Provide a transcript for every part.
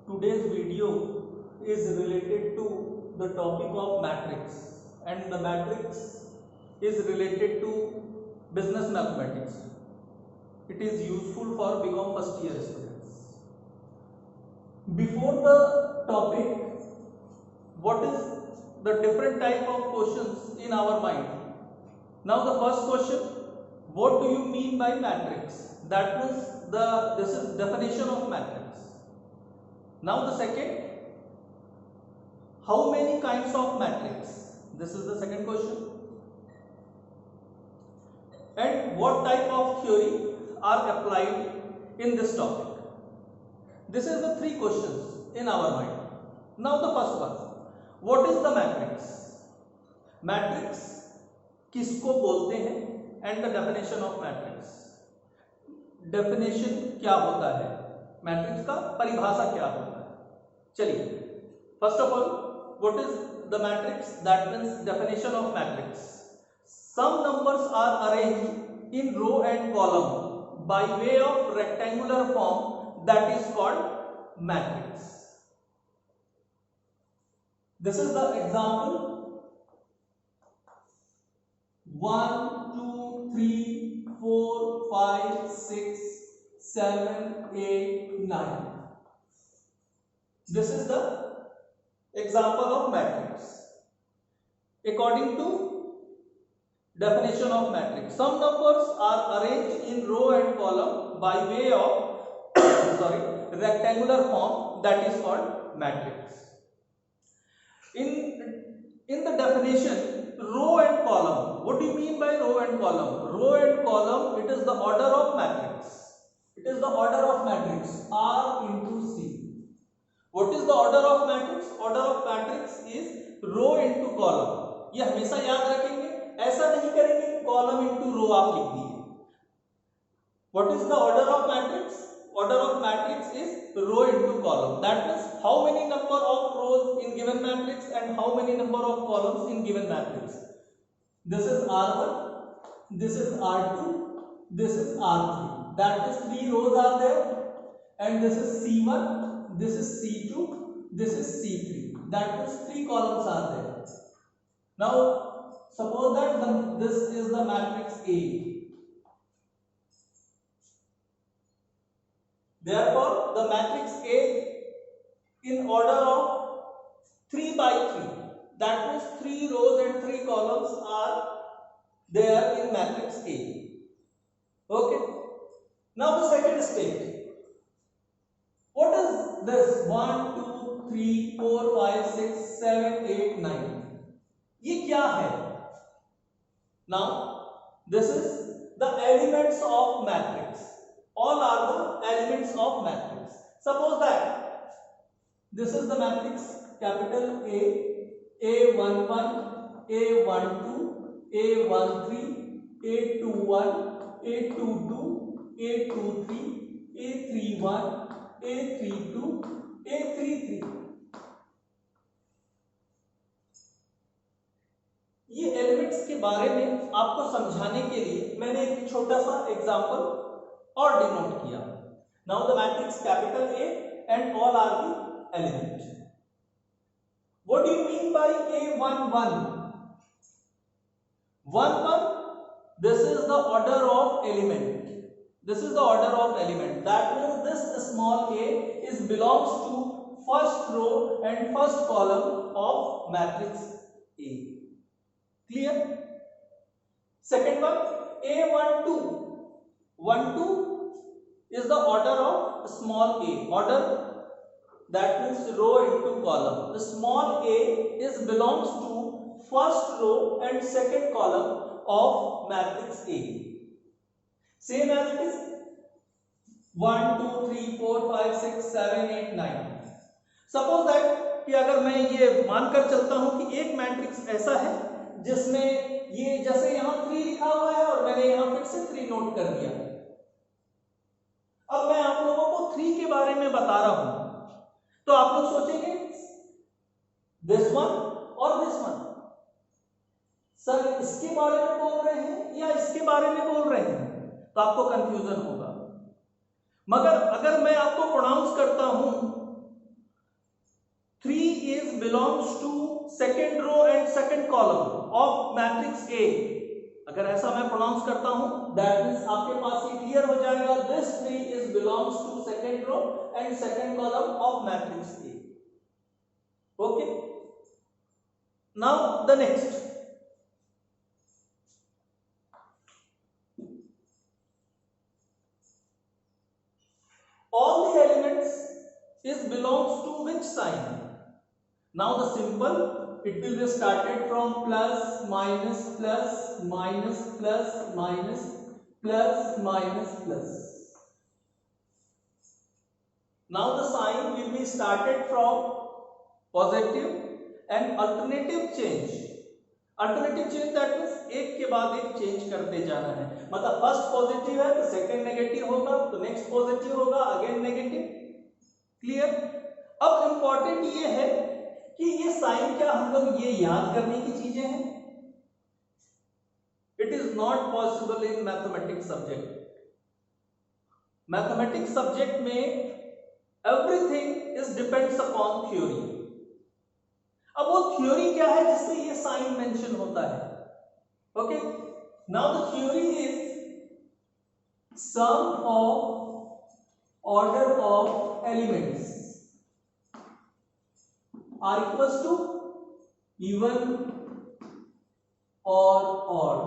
today's video is related to the topic of matrix, and the matrix is related to business mathematics. It is useful for BCom first year students. Before the topic, what is the different type of questions in our mind? Now the first question, what do you mean by matrix? That means this is definition of matrix. Now the second, how many kinds of matrix? This is the second question. And what type of theory are applied in this topic? This is the three questions in our mind. Now the first one, what is the matrix? Matrix किसको बोलते हैं and the definition of matrix. Definition क्या होता है, matrix का परिभाषा क्या होता है? चलिए, first of all, what is the matrix? That means definition of matrix. Some numbers are arranged in row and column by way of rectangular form, that is called matrix. This is the example. 1, 2, 3, 4, 5, 6, 7, 8, 9. This is the example of matrix. According to definition of matrix, some numbers are arranged in row and column by way of rectangular form, that is called matrix. In the definition, row and column, what do you mean by row and column? Row and column, it is the order of matrix. It is the order of matrix, R into C. What is the order of matrix? Order of matrix is row into column. ये हमेशा याद रखेंगे, ऐसा नहीं करेंगे कि column into row आप लिख दिए. What is the order of matrix? Order of matrix is row into column. That means how many number of rows in given matrix and how many number of columns in given matrix. This is R1, this is R2, this is R3. That is 3 rows are there, and this is C1, this is C2, this is C3. That means 3 columns are there. Now suppose that this is the matrix A. Therefore, the matrix A in order of 3 by 3. That means 3 rows and 3 columns are there in matrix A. Okay. Now the second step. What is this? 1, 2, 3, 4, 5, 6, 7, 8, 9. ये क्या है? Now, this is the elements of matrix. All are the elements of matrix. Suppose that this is the matrix capital A, A11, A12, A13, A21, A22, A23, A31, A32, A33. ये elements के बारे में आपको समझाने के लिए मैंने एक छोटा सा एग्जांपल और डिनोट किया. Now the matrix capital A and all are the element. What do you mean by A11? 1, this is the order of element. This is the order of element. That means this small a is belongs to first row and first column of matrix A. Clear? Second one, A12. 12 is the order of small a. Order, that means row into column. The small a is belongs to first row and second column of matrix A. Same as it is 1, 2, 3, 4, 5, 6, 7, 8, 9. Suppose that कि अगर मैं ये मानकर चलता हूं कि एक matrix ऐसा है जिसमें ये जैसे यहां 3 लिखा हुआ है और मैंने यहां फिर से 3 नोट कर दिया. अब मैं आप लोगों को 3 के बारे में बता रहा हूं, तो आप लोग सोचेंगे दिस वन और दिस वन, सर इसके बारे में बोल रहे हैं या इसके बारे में बोल रहे हैं, तो आपको कंफ्यूजन होगा. मगर अगर मैं आपको प्रोनाउंस करता हूं belongs to second row and second column of matrix A. अगर ऐसा मैं प्रोनाउंस करता हूं, that means आपके पास ये क्लियर हो जाएगा, this 3 is belongs to second row and second column of matrix A. Okay. Now the next. All the elements is belongs to which sign? Now the simple, it will be started from plus, minus, plus, minus, plus, minus, plus, minus, plus. Now the sign will be started from positive and alternative change. Alternative change that means एक के बाद एक change करते जाना है, मतलब first positive है तो सेकंड नेगेटिव होगा, तो नेक्स्ट पॉजिटिव होगा, अगेन नेगेटिव. क्लियर. अब इंपॉर्टेंट ये है कि ये साइन क्या हम लोग ये याद करने की चीजें हैं. It is not possible in mathematics subject. Mathematics subject में everything is depends upon theory. अब वो थ्योरी क्या है जिसमें ये साइन मेंशन होता है. Okay. Now the theory is sum of order of elements are equals to even or odd.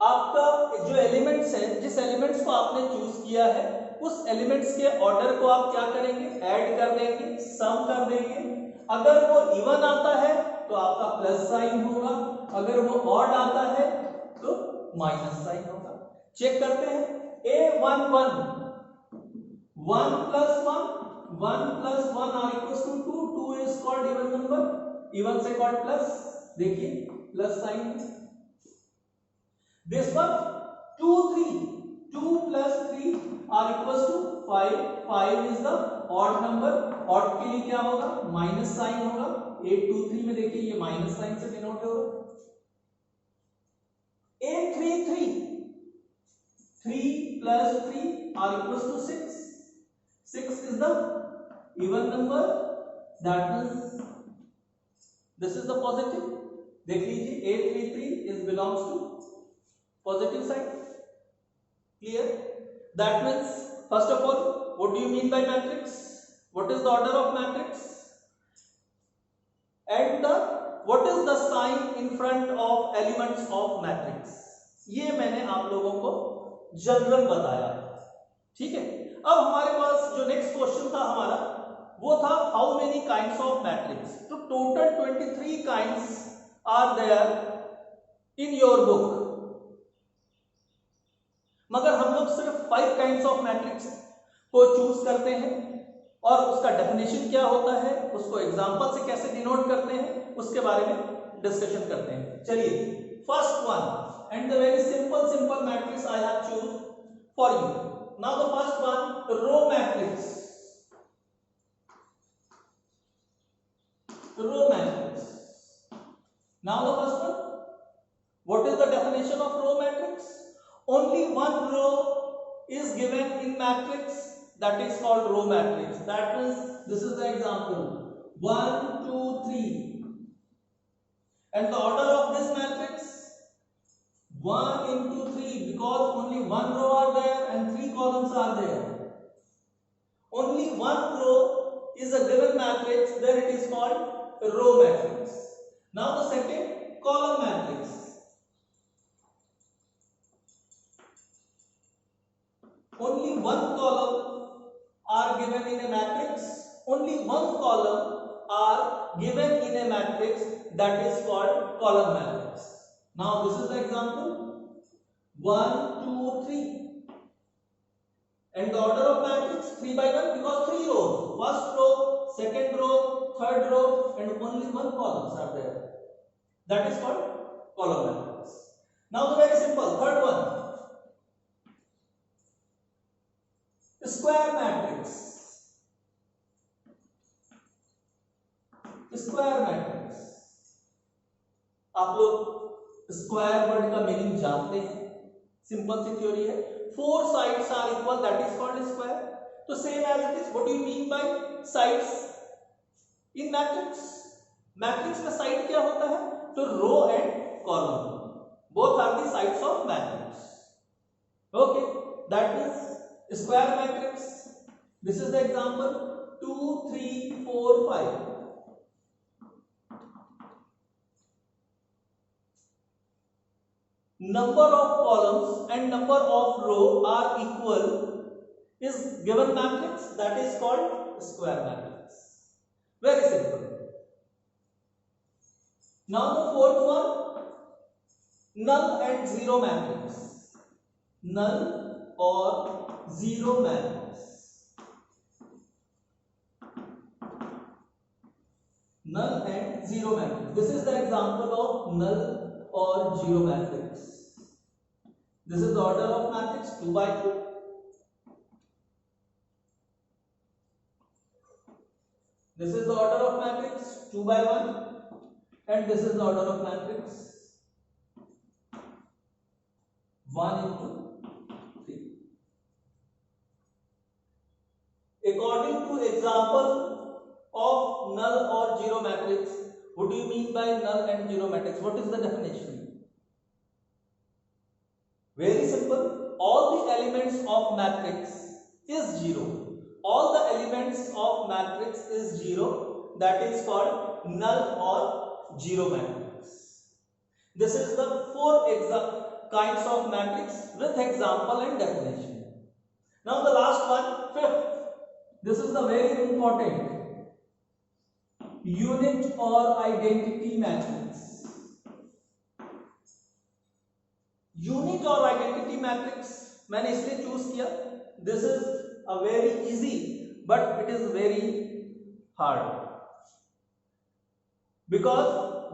आपका जो एलिमेंट्स है, जिस एलिमेंट्स को आपने चूज किया है, उस एलिमेंट्स के ऑर्डर को आप क्या करेंगे, ऐड कर देंगे, सम कर देंगे. अगर वो इवन आता है तो आपका प्लस साइन होगा, अगर वो ऑड आता है तो माइनस साइन होगा. चेक करते हैं. A11 1 plus 1 1 plus 1 are equals to 2. 2 is called even number, even से called plus. देखिए plus sign. This one 2 3 2 plus 3 are equals to 5. 5 is the odd number. odd के लिए क्या होगा, माइनस साइन होगा. 8 2 3 में देखिए ये माइनस साइन से डिनोट होगा. 8 3 3 3 plus 3 are equals to 6. 6 is the even number, that means this is the positive. देख लीजिए 833 is belongs to positive side. Clear. That means first of all, what do you mean by matrix? What is the order of matrix? And what is the sign in front of elements of matrix? ये मैंने आप लोगों को general बताया. ठीक है. अब हमारे पास जो नेक्स्ट क्वेश्चन था हमारा, वो था how many kinds of matrix. तो total 23 kinds are there in your book, मगर हम लोग सिर्फ 5 काइंड्स ऑफ मैट्रिक्स को चूज करते हैं, और उसका डेफिनेशन क्या होता है, उसको एग्जांपल से कैसे डिनोट करते हैं, उसके बारे में डिस्कशन करते हैं. चलिए, first one and the very simple matrix I have choose for you. Now the first one, row matrix. Row matrix. Now the first one, what is the definition of row matrix? Only one row is given in matrix, that is called row matrix. That means this is the example 1 2 3, and the order of this matrix 1 into 3, because only one row are there and 3 columns are there. Only one row is a given matrix, then it is called a row matrix. Now the second, column matrix. Only one column are given in a matrix. Only one column are given in a matrix, that is called column matrix. Now this is the example 1 2 3, and the order of matrix 3 by 1, because 3 rows, first row, second row, third row, and only one columns are there, that is called column matrix. Now the very simple third one, square matrix. Square matrix, आप लोग square word का meaning जानते हैं. Simple सी theory है, 4 sides are equal, that is called square. तो same as it is. What do you mean by sides in matrix? Matrix में side क्या होता है? तो row and column, both are the sides of matrix. Okay, that is square matrix. This is the example 2 3 4 5. Number of columns and number of row are equal is given matrix, that is called square matrix. Very simple. Now the fourth one, null and zero matrix. Null or zero matrix. Null and zero matrix. This is the example of null or zero matrix. This is the order of matrix 2 by 2. This is the order of matrix 2 by 1, and this is the order of matrix 1 into 3. According to example of null or zero matrix, what do you mean by null and zero matrix? What is the definition? Very simple. All the elements of matrix is zero. All the elements of matrix is zero. That is called null or zero matrix. This is the four kinds of matrix with example and definition. Now the last one, fifth. This is the very important. Unit or identity matrix. Unit और identity matrix मैंने इसलिए choose किया, this is a very easy but it is very hard, because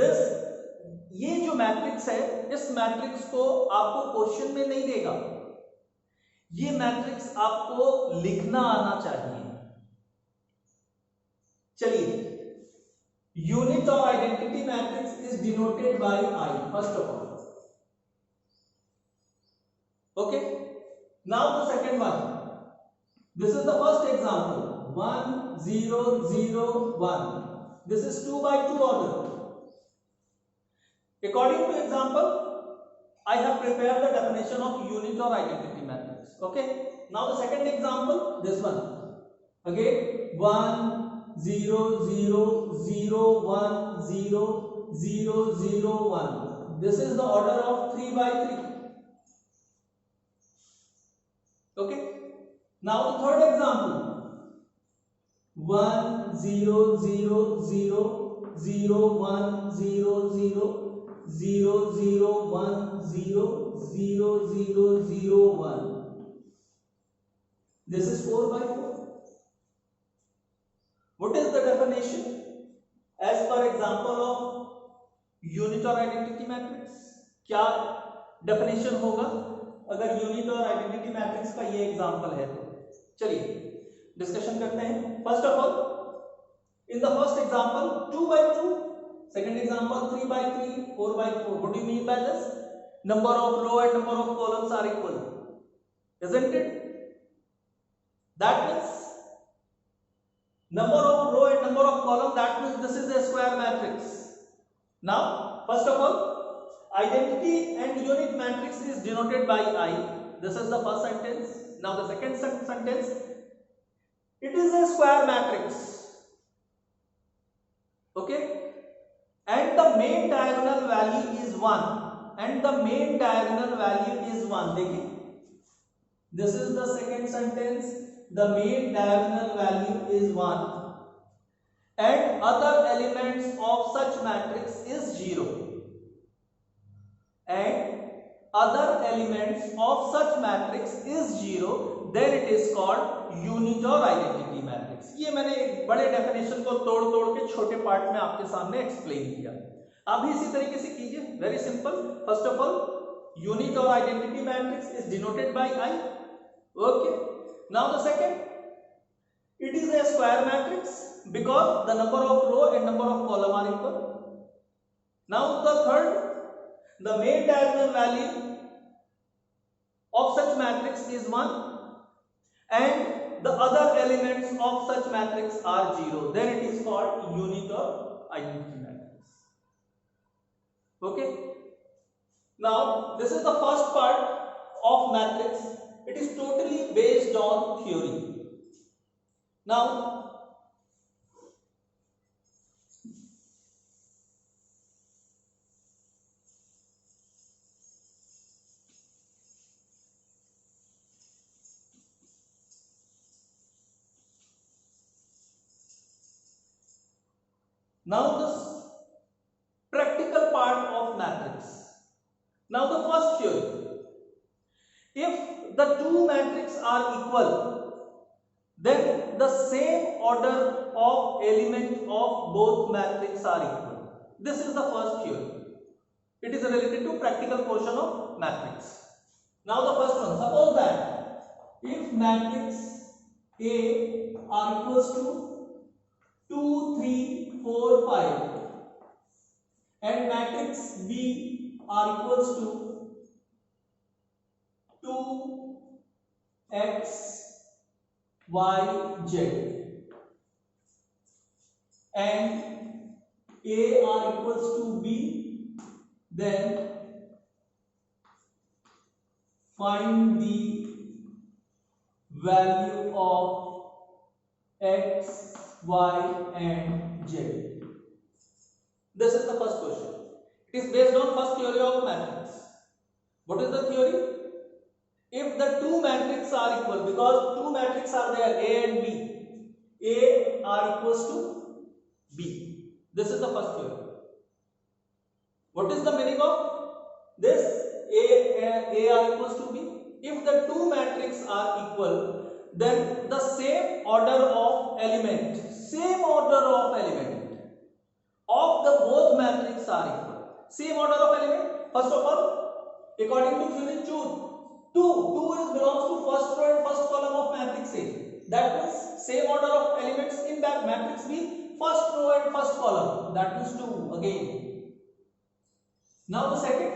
this ये जो matrix है, इस matrix को आपको क्वेश्चन में नहीं देगा. ये मैट्रिक्स आपको लिखना आना चाहिए. चलिए, यूनिट और identity matrix is denoted by I first of all. Okay, now the second one. This is the first example, 1 0 0 1. This is 2 by 2 order. According to example, I have prepared the definition of unit or identity matrix. Okay, now the second example, this one again, 1 0 0 0 1 0 0 0 1. This is the order of 3 by 3. Okay, now the third example, 1 0 0 0 0 1 0 0 0 0 1 0 0 0 0 1. This is 4 by 4. What is the definition as per example of unit or identity matrix? क्या definition होगा अगर unit और identity matrix का ये example है तो? चलिए discussion करते हैं. First of all, in the first example 2 by 2, second example 3 by 3, 4 by 4. What do you mean by this? Number of row and number of columns are equal, isn't it? That means number of row and number of column, that means this is a square matrix. Now first of all, identity and unit matrix is denoted by I. This is the first sentence. Now the second sentence, it is a square matrix. Okay, and the main diagonal value is 1, and the main diagonal value is 1. देखिए, this is the second sentence. The main diagonal value is 1, and other elements of such matrix is 0. And other elements of such matrix is 0, then it is called unit or identity matrix. ये मैंने एक बड़े definition को तोड़ के छोटे part में आपके सामने एक्सप्लेन किया. आप भी इसी तरीके से कीजिए. Very simple. First of all, unit or identity matrix is denoted by I. Okay, now the second, it is a square matrix because the number of row and number of column are equal. Now the third, the main diagonal value of such matrix is 1, and the other elements of such matrix are 0, then it is called unit or identity matrix. Okay. Now this is the first part of matrix. It is totally based on theory. Now this practical part of matrix. Now the first theory. If the two matrices are equal, then the same order of element of both matrices are equal. This is the first theory. It is related to practical portion of matrix. Now the first one. Suppose that if matrix A are equals to 2, 3, 4, 5 and matrix B are equals to 2, X, Y, Z and A are equals to B, then find the value of X, Y and Z. This is the first question. It is based on first theory of matrix. What is the theory? If the two matrices are equal, because two matrices are there, A and B, A are equals to B. This is the first theory. What is the meaning of this? A are equals to B. If the two matrices are equal, then the same order of element of the both matrices are equal. Same order of element. First of all, according to theory, choose 2 belongs to first row and first column of matrix A. That means same order of elements in that matrix B, first row and first column. That means 2 again. Now the second,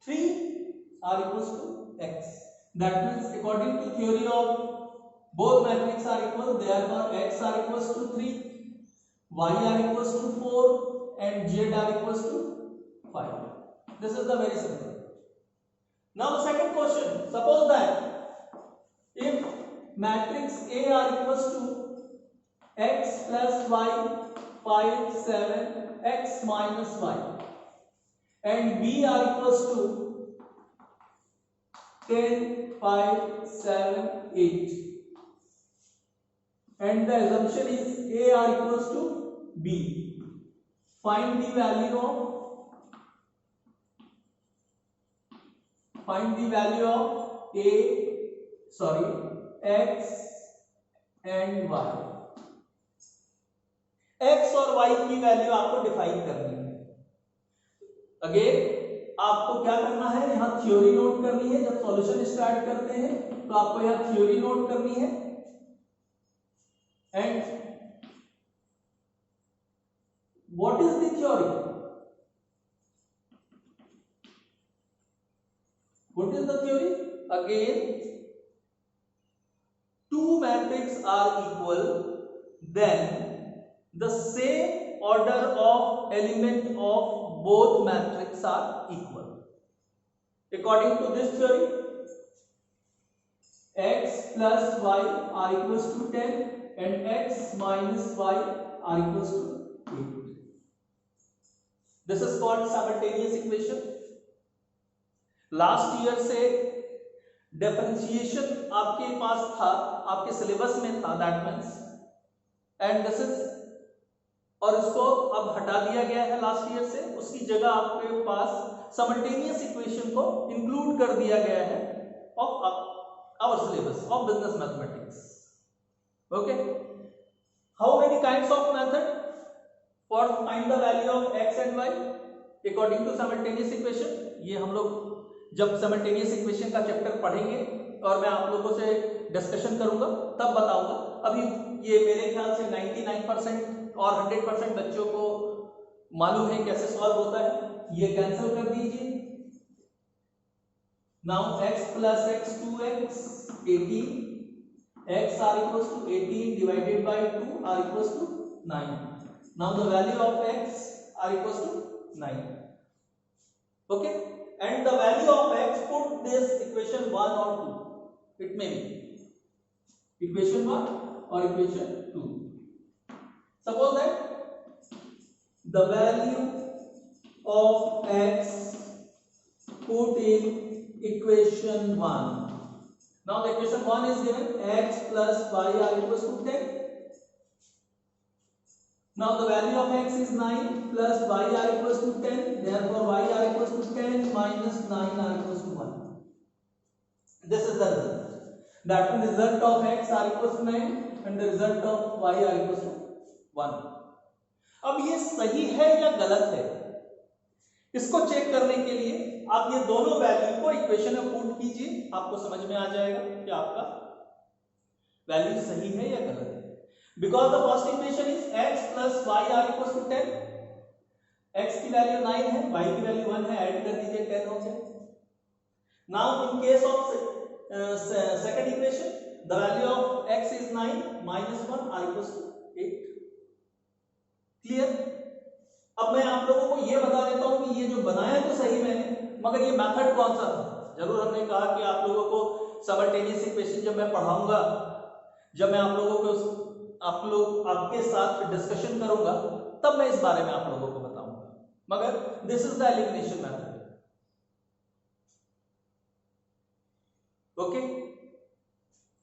3 are equals to X. That means according to theory of both matrices are equal, therefore X are equals to 3, Y are equals to 4 and Z are equals to 5. This is the very simple. Now the second question, suppose that if matrix A are equals to X plus Y, 5, 7, X minus Y and B are equals to 10, 5, 7, 8 and the assumption is A are equals to B. Find the value of X and Y. X और Y की value आपको define करनी है. Again आपको क्या करना है, यहां थ्योरी नोट करनी है. जब सॉल्यूशन स्टार्ट करते हैं तो आपको यहां थ्योरी नोट करनी है. And what is the theory? What is the theory? Again, two matrices are equal, then the same order of element of both matrices are equal. According to this theory, X plus Y are equals to 10 and X minus Y are equals to 8. This is called simultaneous equation. Last year से differentiation आपके पास था, आपके syllabus में था, that means and this is, और इसको अब हटा दिया गया है लास्ट ईयर से. उसकी जगह आपके पास साइमल्टेनियस इक्वेशन को इंक्लूड कर दिया गया है of our syllabus of business mathematics. Okay, how many kinds of method for find the value of x and y according to simultaneous equation? ये हम लोग जब साइमल्टेनियस इक्वेशन का चैप्टर पढ़ेंगे और मैं आप लोगों से डिस्कशन करूंगा तब बताऊंगा. अभी ये मेरे ख्याल से 99% और 100% बच्चों को मालूम है कैसे सॉल्व होता है. ये कैंसिल कर दीजिए. Now x plus x 2x 18 x are equals to 18 divided by 2 are equals to 9. Now the value of x are equals to 9. Okay, and the value of x, put this equation 1 or 2. It may be equation 1 or equation 2. Suppose that the value of x put in equation 1. Now the equation 1 is given, x plus y are equals to 10. Now the value of x is 9 plus y are equals to 10. Therefore y are equals to 10 minus 9 are equals to 1. This is the result. That means the result of x are equals to 9 and the result of y are equals to 1. अब ये सही है या गलत है, इसको check करने के लिए आप ये दोनों वैल्यू को इक्वेशन में पुट कीजिए, आपको समझ में आ जाएगा कि आपका वैल्यू सही है या गलत है. Because the first equation is x plus y are equal to 10. x की वैल्यू 9 है, y की वैल्यू 1 है, ऐड कर दीजिए 10 हो जाए. Now in case of second equation the value of x is 9 minus 1 are equal to 8. Clear. अब मैं आप लोगों को ये बता देता हूं कि ये जो बनाया तो सही मैंने, मगर ये मेथड कौन सा था. जरूर हमने कहा कि आप लोगों को सिमल्टेनियस इक्वेशन जब मैं पढ़ाऊंगा, जब मैं आप लोगों को आपके साथ डिस्कशन करूंगा, तब मैं इस बारे में आप लोगों को बताऊंगा. मगर this is the elimination method. Okay.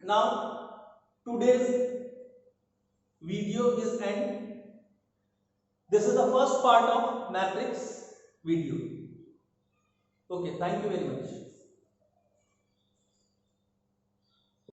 Now today's video is and. This is the first part of matrix video. Okay, thank you very much.